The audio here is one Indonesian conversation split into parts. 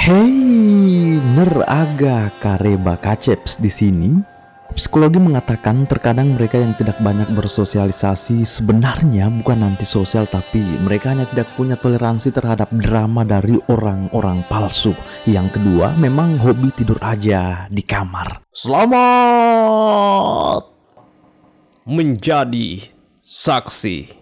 Hei, neraga kareba kaceps di sini. Psikologi mengatakan terkadang mereka yang tidak banyak bersosialisasi sebenarnya bukan antisosial, tapi mereka hanya tidak punya toleransi terhadap drama dari orang-orang palsu. Yang kedua, memang hobi tidur aja di kamar. Selamat menjadi saksi.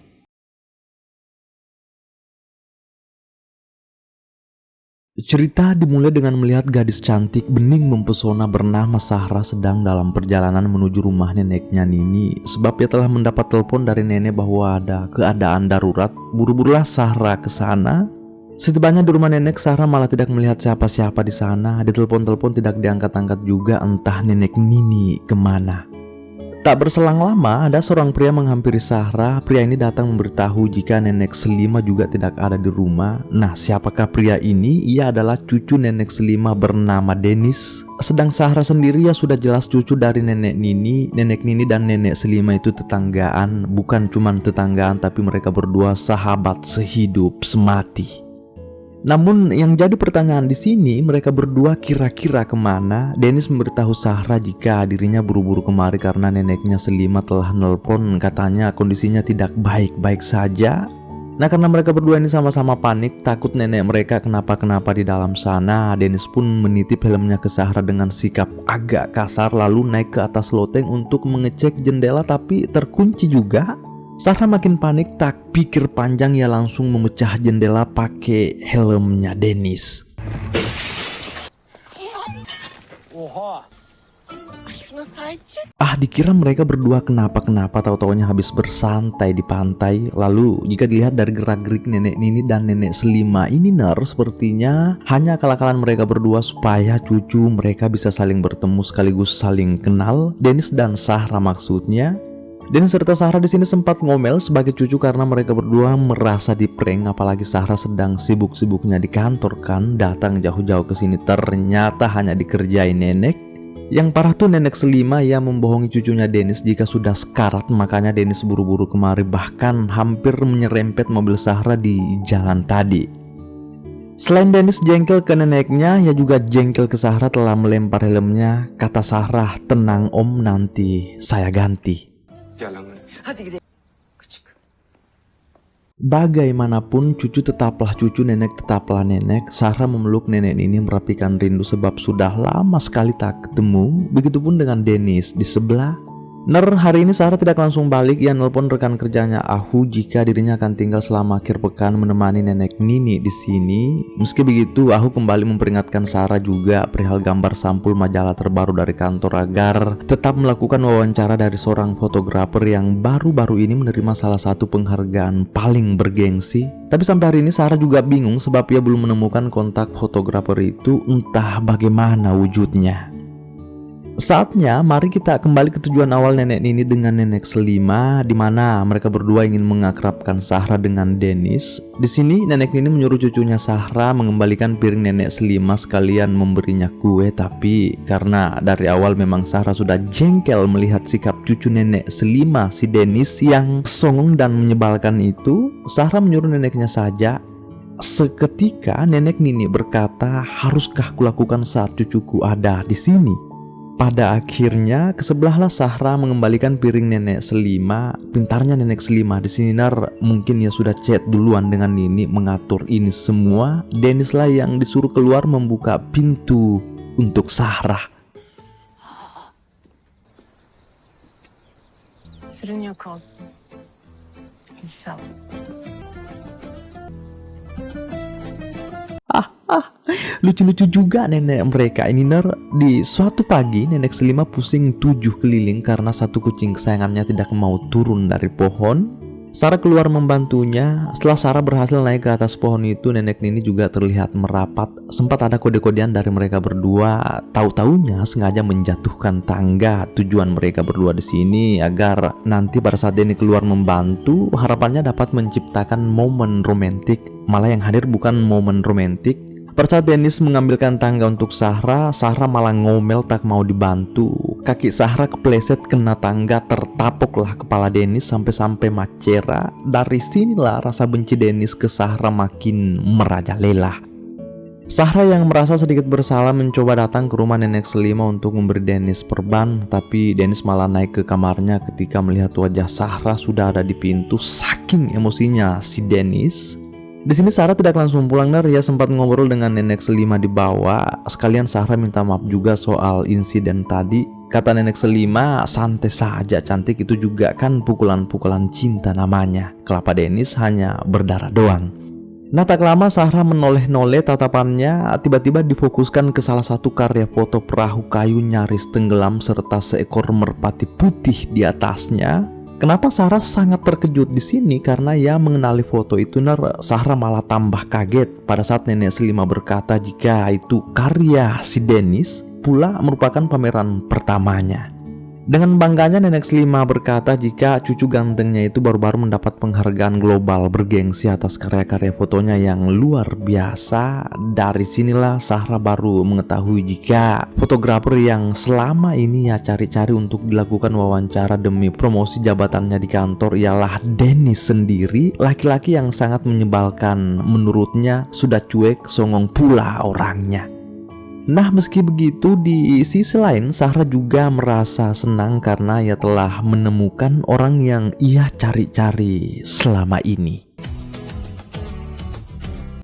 Cerita dimulai dengan melihat gadis cantik bening mempesona bernama Sahra sedang dalam perjalanan menuju rumah neneknya Nini. Sebab ia telah mendapat telepon dari nenek bahwa ada keadaan darurat. Buru-burulah Sahra ke sana. Setibanya di rumah nenek, Sahra malah tidak melihat siapa-siapa di sana. Ditelepon-telepon tidak diangkat-angkat juga, entah nenek Nini kemana. Tak berselang lama, ada seorang pria menghampiri Sahra. Pria ini datang memberitahu jika nenek Selima juga tidak ada di rumah. Nah, siapakah pria ini? Ia adalah cucu nenek Selima bernama Denis. Sedang Sahra sendiri ya sudah jelas cucu dari nenek Nini. Nenek Nini dan nenek Selima itu tetanggaan. Bukan cuma tetanggaan, tapi mereka berdua sahabat sehidup semati. Namun yang jadi pertanyaan di sini, mereka berdua kira-kira kemana? Denis memberitahu Sahra jika dirinya buru-buru kemari karena neneknya Selima telah nelpon, katanya kondisinya tidak baik-baik saja. Nah, karena mereka berdua ini sama-sama panik, takut nenek mereka kenapa-kenapa di dalam sana, Denis pun menitip helmnya ke Sahra dengan sikap agak kasar lalu naik ke atas loteng untuk mengecek jendela, tapi terkunci juga. Sahra makin panik, tak pikir panjang ia langsung memecah jendela pakai helmnya Denis. Dikira mereka berdua kenapa-kenapa, tahu-taunya habis bersantai di pantai. Lalu jika dilihat dari gerak-gerik nenek Nini dan nenek Selima ini sepertinya hanya akal-akalan mereka berdua supaya cucu mereka bisa saling bertemu sekaligus saling kenal. Denis dan Sahra maksudnya. Denis serta Sahra di sini sempat ngomel sebagai cucu karena mereka berdua merasa diprank, apalagi Sahra sedang sibuk-sibuknya di kantor kan, datang jauh-jauh ke sini ternyata hanya dikerjain nenek. Yang parah tuh nenek Selima yang membohongi cucunya Denis jika sudah sekarat, makanya Denis buru-buru kemari bahkan hampir menyerempet mobil Sahra di jalan tadi. Selain Denis jengkel ke neneknya, ia juga jengkel ke Sahra telah melempar helmnya. Kata Sahra, "Tenang om, nanti saya ganti." Bagaimanapun cucu tetaplah cucu, nenek tetaplah nenek. Sahra memeluk nenek ini merapikan rindu sebab sudah lama sekali tak ketemu. Begitupun dengan Denis di sebelah. Hari ini Sahra tidak langsung balik. Ia nelpon rekan kerjanya Ahu jika dirinya akan tinggal selama akhir pekan menemani nenek Nini di sini. Meski begitu, Ahu kembali memperingatkan Sahra juga perihal gambar sampul majalah terbaru dari kantor agar tetap melakukan wawancara dari seorang fotografer yang baru-baru ini menerima salah satu penghargaan paling bergengsi. Tapi sampai hari ini Sahra juga bingung sebab ia belum menemukan kontak fotografer itu, entah bagaimana wujudnya. Saatnya mari kita kembali ke tujuan awal nenek Nini dengan nenek Selima, di mana mereka berdua ingin mengakrabkan Sahra dengan Denis. Di sini nenek Nini menyuruh cucunya Sahra mengembalikan piring nenek Selima sekalian memberinya kue, tapi karena dari awal memang Sahra sudah jengkel melihat sikap cucu nenek Selima si Denis yang songong dan menyebalkan itu, Sahra menyuruh neneknya saja. Seketika nenek Nini berkata, "Haruskah kulakukan saat cucuku ada di sini?" Pada akhirnya kesebelahlah Sahra mengembalikan piring nenek Selima. Pintarnya nenek Selima di sini mungkin ya sudah chat duluan dengan Nini mengatur ini semua. Denis lah yang disuruh keluar membuka pintu untuk Sahra. Lucu-lucu juga nenek mereka ini Di suatu pagi nenek Selima pusing 7 keliling karena satu kucing kesayangannya tidak mau turun dari pohon. Sahra keluar membantunya. Setelah Sahra berhasil naik ke atas pohon itu, nenek Nini juga terlihat merapat. Sempat ada kode-kodean dari mereka berdua. Tahu-taunya sengaja menjatuhkan tangga. Tujuan mereka berdua di sini agar nanti pada saat Nini keluar membantu, harapannya dapat menciptakan momen romantik. Malah yang hadir bukan momen romantik. Pada saat Denis mengambilkan tangga untuk Sahra, Sahra malah ngomel tak mau dibantu. Kaki Sahra kepleset kena tangga, tertapuklah kepala Denis sampai-sampai macera. Dari sinilah rasa benci Denis ke Sahra makin merajalela. Sahra yang merasa sedikit bersalah mencoba datang ke rumah nenek Selima untuk memberi Dennis perban, tapi Dennis malah naik ke kamarnya ketika melihat wajah Sahra sudah ada di pintu. Saking emosinya si Dennis. Di sini Sahra tidak langsung pulang, ya sempat ngobrol dengan nenek Selima di bawah. Sekalian Sahra minta maaf juga soal insiden tadi. Kata nenek Selima, santai saja, cantik itu juga kan pukulan-pukulan cinta namanya. Kelapa Dennis hanya berdarah doang. Nah, tak lama Sahra menoleh-noleh, tatapannya tiba-tiba difokuskan ke salah satu karya foto perahu kayu nyaris tenggelam serta seekor merpati putih di atasnya. Kenapa Sahra sangat terkejut di sini? Karena ya mengenali foto itu, Sahra malah tambah kaget pada saat nenek Selima berkata jika itu karya si Dennis, pula merupakan pameran pertamanya. Dengan bangganya nenek Selima berkata jika cucu gantengnya itu baru-baru mendapat penghargaan global bergengsi atas karya-karya fotonya yang luar biasa. Dari sinilah Sahra baru mengetahui jika fotografer yang selama ini ya cari-cari untuk dilakukan wawancara demi promosi jabatannya di kantor ialah Dennis sendiri, laki-laki yang sangat menyebalkan. Menurutnya sudah cuek, songong pula orangnya. Nah, meski begitu, di sisi lain Sahra juga merasa senang karena ia telah menemukan orang yang ia cari-cari selama ini.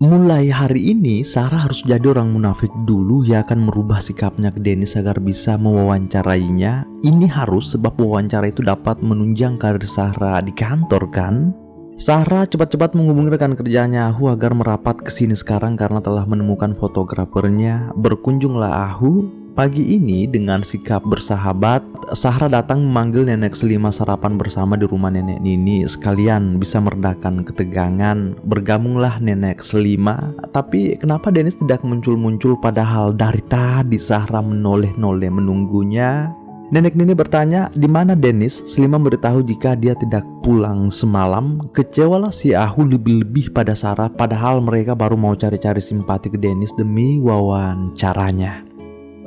Mulai hari ini Sahra harus jadi orang munafik dulu. Ia akan merubah sikapnya ke Dennis agar bisa mewawancarainya. Ini harus sebab wawancara itu dapat menunjang karir Sahra di kantor kan. Sahra cepat-cepat menghubungi rekan kerjanya Ahu agar merapat ke sini sekarang karena telah menemukan fotografernya. Berkunjunglah Ahu. Pagi ini dengan sikap bersahabat, Sahra datang memanggil nenek Selima sarapan bersama di rumah nenek Nini. Sekalian bisa meredakan ketegangan. Bergabunglah nenek Selima. Tapi kenapa Dennis tidak muncul-muncul padahal dari tadi Sahra menoleh-noleh menunggunya? Nenek Nini bertanya, di mana Dennis? Selima memberitahu jika dia tidak pulang semalam. Kecewalah si Ahu lebih-lebih pada Sahra, padahal mereka baru mau cari-cari simpati ke Dennis demi wawancaranya.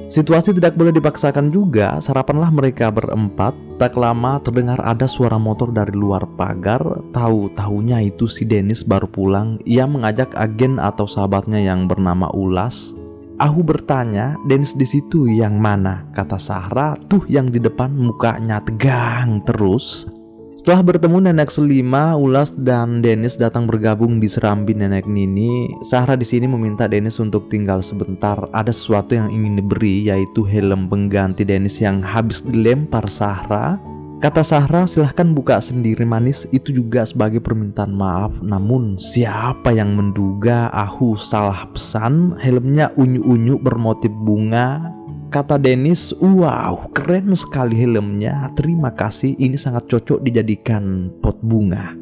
Situasi tidak boleh dipaksakan juga. Sarapanlah mereka berempat. Tak lama terdengar ada suara motor dari luar pagar. Tahu-tahunya itu si Dennis baru pulang. Ia mengajak agen atau sahabatnya yang bernama Ulas. Ahu bertanya, Dennis di situ yang mana? Kata Sahra, tuh yang di depan, mukanya tegang terus. Setelah bertemu nenek Selima, Ulas dan Dennis datang bergabung di serambi nenek Nini. Sahra di sini meminta Dennis untuk tinggal sebentar. Ada sesuatu yang ingin diberi, yaitu helm pengganti Dennis yang habis dilempar Sahra. Kata Sahra, silahkan buka sendiri manis, itu juga sebagai permintaan maaf. Namun siapa yang menduga Ahu salah pesan, helmnya unyu-unyu bermotif bunga. Kata Dennis, wow keren sekali helmnya, terima kasih, ini sangat cocok dijadikan pot bunga.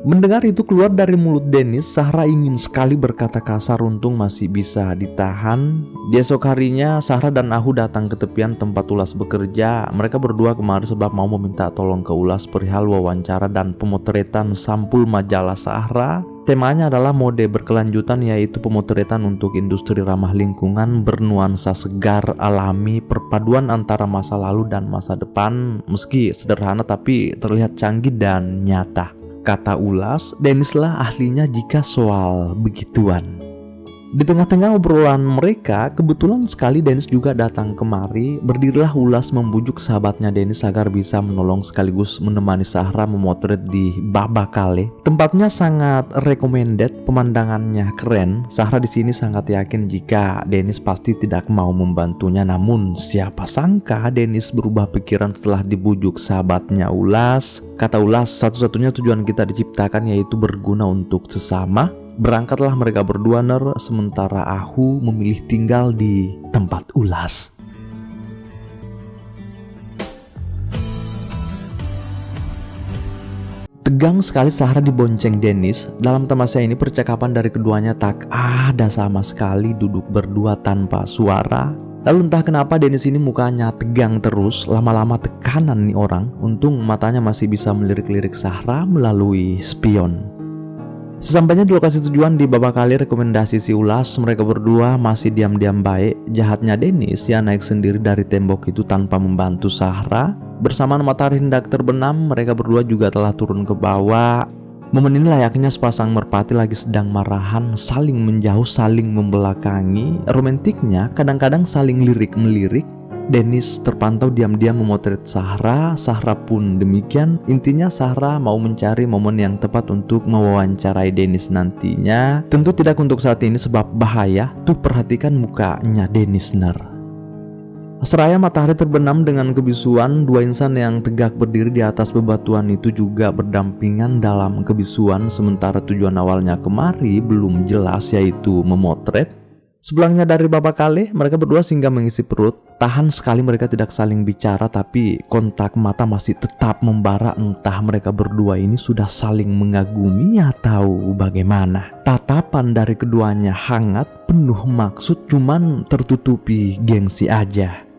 Mendengar itu keluar dari mulut Dennis, Sahra ingin sekali berkata kasar, untung masih bisa ditahan. Di esok harinya Sahra dan Ahu datang ke tepian tempat Ulas bekerja. Mereka berdua kemari sebab mau meminta tolong ke Ulas perihal wawancara dan pemotretan sampul majalah Sahra. Temanya adalah mode berkelanjutan, yaitu pemotretan untuk industri ramah lingkungan bernuansa segar alami, perpaduan antara masa lalu dan masa depan. Meski sederhana tapi terlihat canggih dan nyata. Kata Ulas, Dennislah ahlinya jika soal begituan. Di tengah-tengah obrolan mereka, kebetulan sekali Dennis juga datang kemari. Berdirilah Ulas membujuk sahabatnya Dennis agar bisa menolong sekaligus menemani Sahra memotret di Babakale. Tempatnya sangat recommended, pemandangannya keren. Sahra di sini sangat yakin jika Dennis pasti tidak mau membantunya. Namun siapa sangka Dennis berubah pikiran setelah dibujuk sahabatnya Ulas. Kata Ulas, satu-satunya tujuan kita diciptakan yaitu berguna untuk sesama. Berangkatlah mereka berdua sementara Ahu memilih tinggal di tempat Ulas. Tegang sekali Sahra dibonceng Dennis. Dalam tamasya ini percakapan dari keduanya tak ada sama sekali, duduk berdua tanpa suara. Lalu entah kenapa Dennis ini mukanya tegang terus. Lama-lama tekanan nih orang. Untung matanya masih bisa melirik-lirik Sahra melalui spion. Sesampainya di lokasi tujuan di Babakale, rekomendasi si Ulas, mereka berdua masih diam-diam baik. Jahatnya Dennis yang naik sendiri dari tembok itu tanpa membantu Sahra. Bersamaan matahari hendak terbenam, mereka berdua juga telah turun ke bawah. Momen ini layaknya sepasang merpati lagi sedang marahan, saling menjauh, saling membelakangi. Romantiknya kadang-kadang saling lirik-melirik. Dennis terpantau diam-diam memotret Sahra, Sahra pun demikian. Intinya Sahra mau mencari momen yang tepat untuk mewawancarai Dennis nantinya. Tentu tidak untuk saat ini sebab bahaya. Tuh perhatikan mukanya Dennis ner. Seraya matahari terbenam dengan kebisuan, dua insan yang tegak berdiri di atas bebatuan itu juga berdampingan dalam kebisuan. Sementara tujuan awalnya kemari belum jelas, yaitu memotret. Sebelahnya dari Bapak Kale, mereka berdua singgah mengisi perut. Tahan sekali mereka tidak saling bicara, tapi kontak mata masih tetap membara. Entah mereka berdua ini sudah saling mengagumi atau bagaimana. Tatapan dari keduanya hangat, penuh maksud, cuman tertutupi gengsi aja.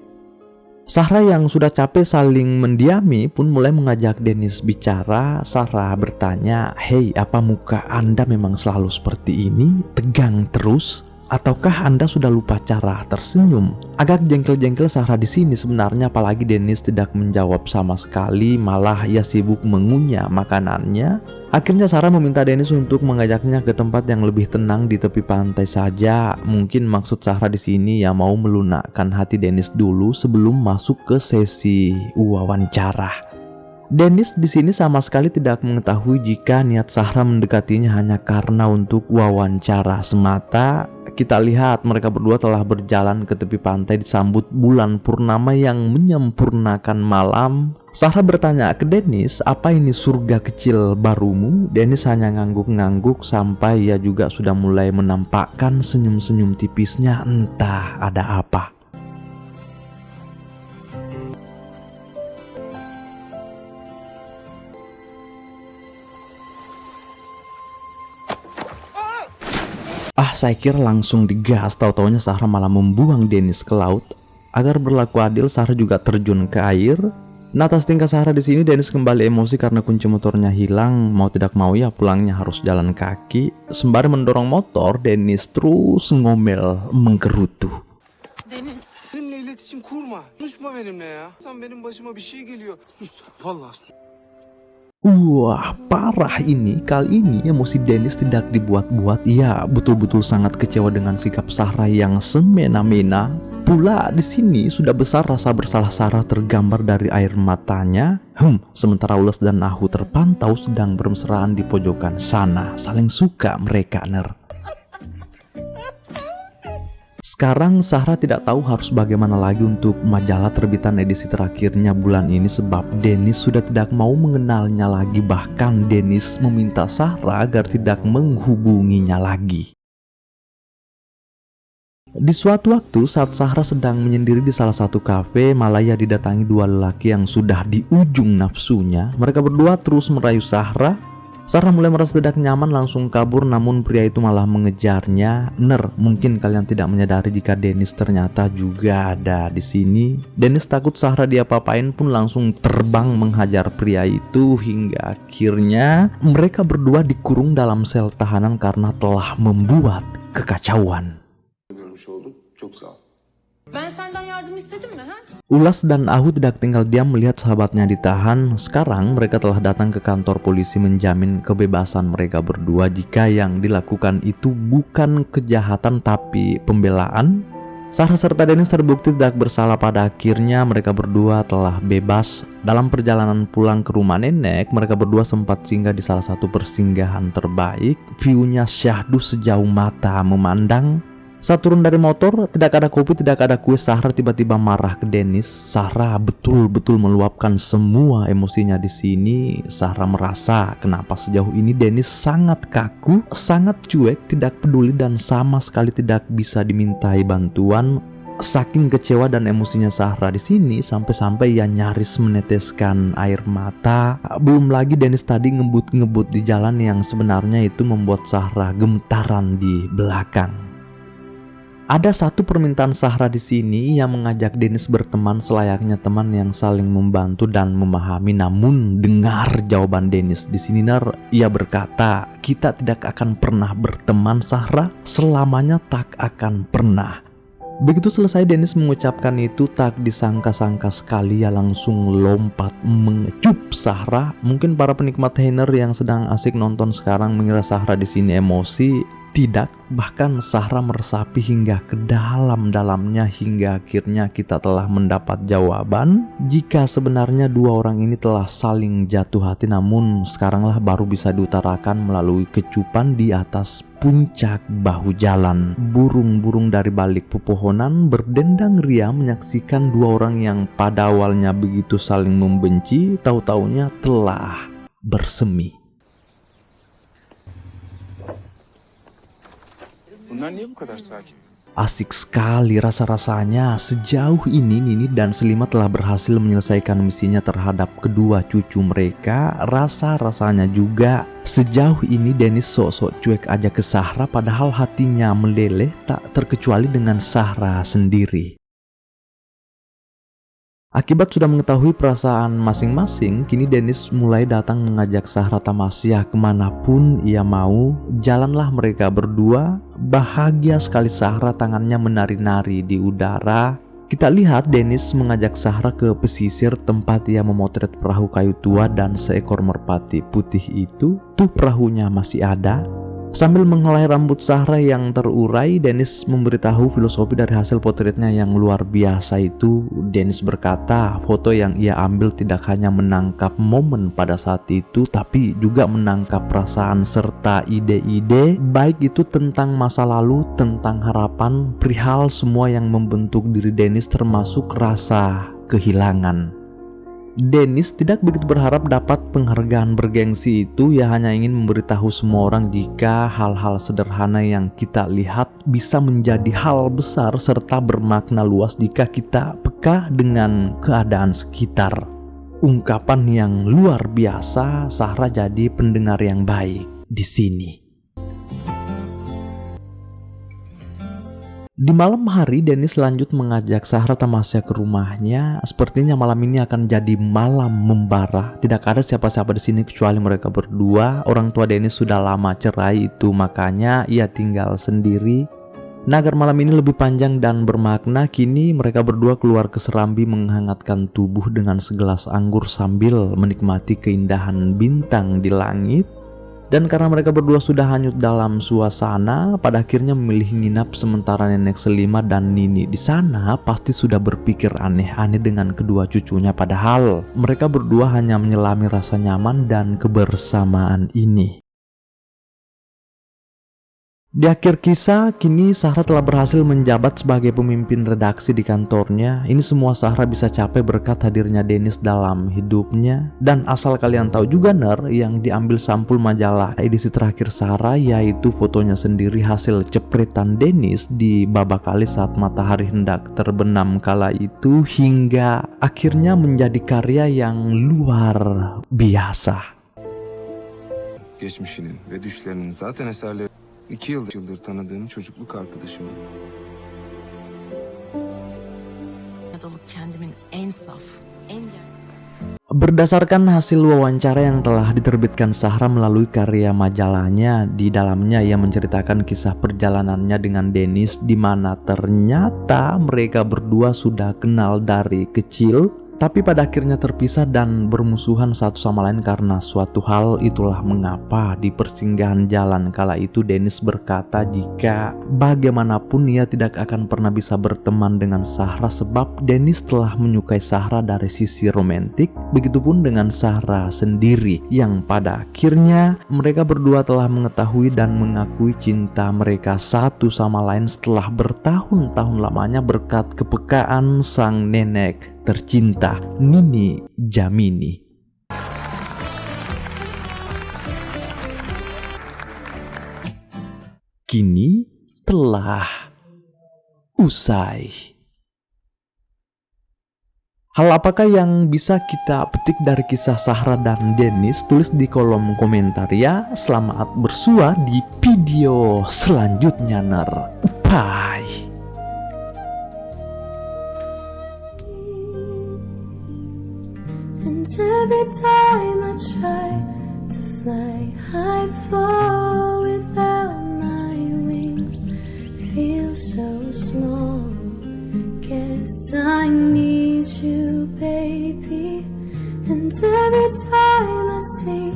Sahra yang sudah capek saling mendiami pun mulai mengajak Dennis bicara. Sahra bertanya, "Hei, apa muka Anda memang selalu seperti ini? Tegang terus? Ataukah Anda sudah lupa cara tersenyum?" Agak jengkel-jengkel Sahra di sini sebenarnya, apalagi Dennis tidak menjawab sama sekali, malah ia sibuk mengunyah makanannya. Akhirnya Sahra meminta Dennis untuk mengajaknya ke tempat yang lebih tenang di tepi pantai saja. Mungkin maksud Sahra di sini ya mau melunakkan hati Dennis dulu sebelum masuk ke sesi wawancara. Dennis di sini sama sekali tidak mengetahui jika niat Sahra mendekatinya hanya karena untuk wawancara semata. Kita lihat mereka berdua telah berjalan ke tepi pantai disambut bulan purnama yang menyempurnakan malam. Sahra bertanya ke Dennis, "Apa ini surga kecil barumu?" Dennis hanya ngangguk-ngangguk sampai ia juga sudah mulai menampakkan senyum-senyum tipisnya. Entah ada apa. Saya kira langsung digas, tahu-taunya Sahra malah membuang Dennis ke laut. Agar berlaku adil, Sahra juga terjun ke air. Nah, atas tingkah Sahra di sini, Dennis kembali emosi karena kunci motornya hilang. Mau tidak mau ya pulangnya harus jalan kaki. Sembari mendorong motor, Dennis terus ngomel menggerutu. Deniz. Benimle iletişim kurma. Konuşma benimle ya. Sen benim başıma bir şey geliyor. Sus. Vallahi sus. Wah, parah ini. Kali ini emosi Dennis tidak dibuat-buat. Ia betul-betul sangat kecewa dengan sikap Sahra yang semena-mena. Pula di sini sudah besar rasa bersalah Sahra tergambar dari air matanya. Sementara Ulas dan Ahu terpantau sedang bermesraan di pojokan sana. Saling suka mereka, ner. Sekarang Sahra tidak tahu harus bagaimana lagi untuk majalah terbitan edisi terakhirnya bulan ini sebab Dennis sudah tidak mau mengenalnya lagi. Bahkan Dennis meminta Sahra agar tidak menghubunginya lagi. Di suatu waktu saat Sahra sedang menyendiri di salah satu kafe, malah ia didatangi dua lelaki yang sudah di ujung nafsunya. Mereka berdua terus merayu Sahra. Sahra mulai merasa tidak nyaman, langsung kabur, namun pria itu malah mengejarnya. Mungkin kalian tidak menyadari jika Dennis ternyata juga ada di sini. Dennis takut Sahra diapa-apain pun langsung terbang menghajar pria itu hingga akhirnya mereka berdua dikurung dalam sel tahanan karena telah membuat kekacauan. Ben senden yardım istedim mi ha? Ulas dan Ahu tidak tinggal diam melihat sahabatnya ditahan. Sekarang mereka telah datang ke kantor polisi menjamin kebebasan mereka berdua jika yang dilakukan itu bukan kejahatan tapi pembelaan. Sahra serta Dennis terbukti tidak bersalah. Pada akhirnya mereka berdua telah bebas. Dalam perjalanan pulang ke rumah nenek, mereka berdua sempat singgah di salah satu persinggahan terbaik. View-nya syahdu sejauh mata memandang. Saat turun dari motor, tidak ada kopi, tidak ada kue. Sahra tiba-tiba marah ke Dennis. Sahra betul-betul meluapkan semua emosinya di sini. Sahra merasa kenapa sejauh ini Dennis sangat kaku, sangat cuek, tidak peduli dan sama sekali tidak bisa dimintai bantuan. Saking kecewa dan emosinya Sahra di sini sampai-sampai ia nyaris meneteskan air mata. Belum lagi Dennis tadi ngebut-ngebut di jalan yang sebenarnya itu membuat Sahra gemetaran di belakang. Ada satu permintaan Sahra di sini yang mengajak Dennis berteman selayaknya teman yang saling membantu dan memahami. Namun dengar jawaban Dennis di sini, ia berkata, "Kita tidak akan pernah berteman, Sahra. Selamanya tak akan pernah." Begitu selesai Dennis mengucapkan itu, tak disangka-sangka sekali ia langsung lompat mengecup Sahra. Mungkin para penikmat Heiner yang sedang asik nonton sekarang mengira Sahra di sini emosi. Tidak, bahkan Sahra meresapi hingga ke dalam-dalamnya hingga akhirnya kita telah mendapat jawaban jika sebenarnya dua orang ini telah saling jatuh hati, namun sekaranglah baru bisa diutarakan melalui kecupan di atas puncak bahu jalan. Burung-burung dari balik pepohonan berdendang ria menyaksikan dua orang yang pada awalnya begitu saling membenci, tahu-taunya telah bersemi. Bunlar niye bu kadar sakin? Asik sekali rasa-rasanya. Sejauh ini Nini dan Selima telah berhasil menyelesaikan misinya terhadap kedua cucu mereka. Rasa-rasanya juga sejauh ini Dennis sok-sok cuek aja ke Sahra, padahal hatinya meleleh tak terkecuali dengan Sahra sendiri. Akibat sudah mengetahui perasaan masing-masing, kini Dennis mulai datang mengajak Sahra tamasya kemanapun ia mau. Jalanlah mereka berdua. Bahagia sekali Sahra, tangannya menari-nari di udara. Kita lihat Dennis mengajak Sahra ke pesisir tempat ia memotret perahu kayu tua dan seekor merpati putih itu. Tuh perahunya masih ada. Sambil menghelai rambut Sahra yang terurai, Dennis memberitahu filosofi dari hasil potretnya yang luar biasa itu. Dennis berkata, foto yang ia ambil tidak hanya menangkap momen pada saat itu, tapi juga menangkap perasaan serta ide-ide, baik itu tentang masa lalu, tentang harapan, perihal semua yang membentuk diri Dennis, termasuk rasa kehilangan. Dennis tidak begitu berharap dapat penghargaan bergengsi itu, ia hanya ingin memberitahu semua orang jika hal-hal sederhana yang kita lihat bisa menjadi hal besar serta bermakna luas jika kita peka dengan keadaan sekitar. Ungkapan yang luar biasa. Sahra jadi pendengar yang baik di sini. Di malam hari, Dennis lanjut mengajak Sahra tamasya ke rumahnya. Sepertinya malam ini akan jadi malam membara. Tidak ada siapa-siapa di sini kecuali mereka berdua. Orang tua Dennis sudah lama cerai itu, makanya ia tinggal sendiri. Nah, agar malam ini lebih panjang dan bermakna, kini mereka berdua keluar ke serambi menghangatkan tubuh dengan segelas anggur sambil menikmati keindahan bintang di langit. Dan karena mereka berdua sudah hanyut dalam suasana, pada akhirnya memilih nginap sementara nenek Selima dan Nini di sana pasti sudah berpikir aneh-aneh dengan kedua cucunya, padahal mereka berdua hanya menyelami rasa nyaman dan kebersamaan ini. Di akhir kisah, kini Sahra telah berhasil menjabat sebagai pemimpin redaksi di kantornya. Ini semua Sahra bisa capai berkat hadirnya Dennis dalam hidupnya. Dan asal kalian tahu juga yang diambil sampul majalah edisi terakhir Sahra, yaitu fotonya sendiri hasil cepretan Dennis di babak kali saat matahari hendak terbenam kala itu, hingga akhirnya menjadi karya yang luar biasa. Geçmişinin ve düşlerinin zaten eserleri 2 yıldır tanıdığım çocukluk arkadaşımı. Dalıp kendimin en saf, en Berdasarkan hasil wawancara yang telah diterbitkan Sahra melalui karya majalahnya, di dalamnya ia menceritakan kisah perjalanannya dengan Dennis, di mana ternyata mereka berdua sudah kenal dari kecil, tapi pada akhirnya terpisah dan bermusuhan satu sama lain karena suatu hal. Itulah mengapa di persinggahan jalan kala itu Dennis berkata jika bagaimanapun ia tidak akan pernah bisa berteman dengan Sahra, sebab Dennis telah menyukai Sahra dari sisi romantik. Begitupun dengan Sahra sendiri, yang pada akhirnya mereka berdua telah mengetahui dan mengakui cinta mereka satu sama lain setelah bertahun-tahun lamanya berkat kepekaan sang nenek tercinta, Nini Jamini. Kini telah usai. Hal apakah yang bisa kita petik dari kisah Sahra dan Dennis? Tulis di kolom komentar ya. Selamat bersua di video selanjutnya. Bye. And every time I try to fly, I fall without my wings. Feel so small. 'cause I need you, baby. And every time I see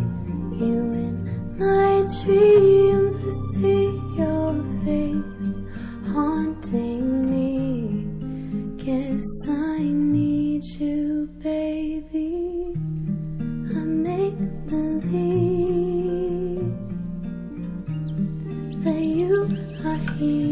you in my dreams, I see your face haunting me. Guess I need you, baby. I make believe that you are here.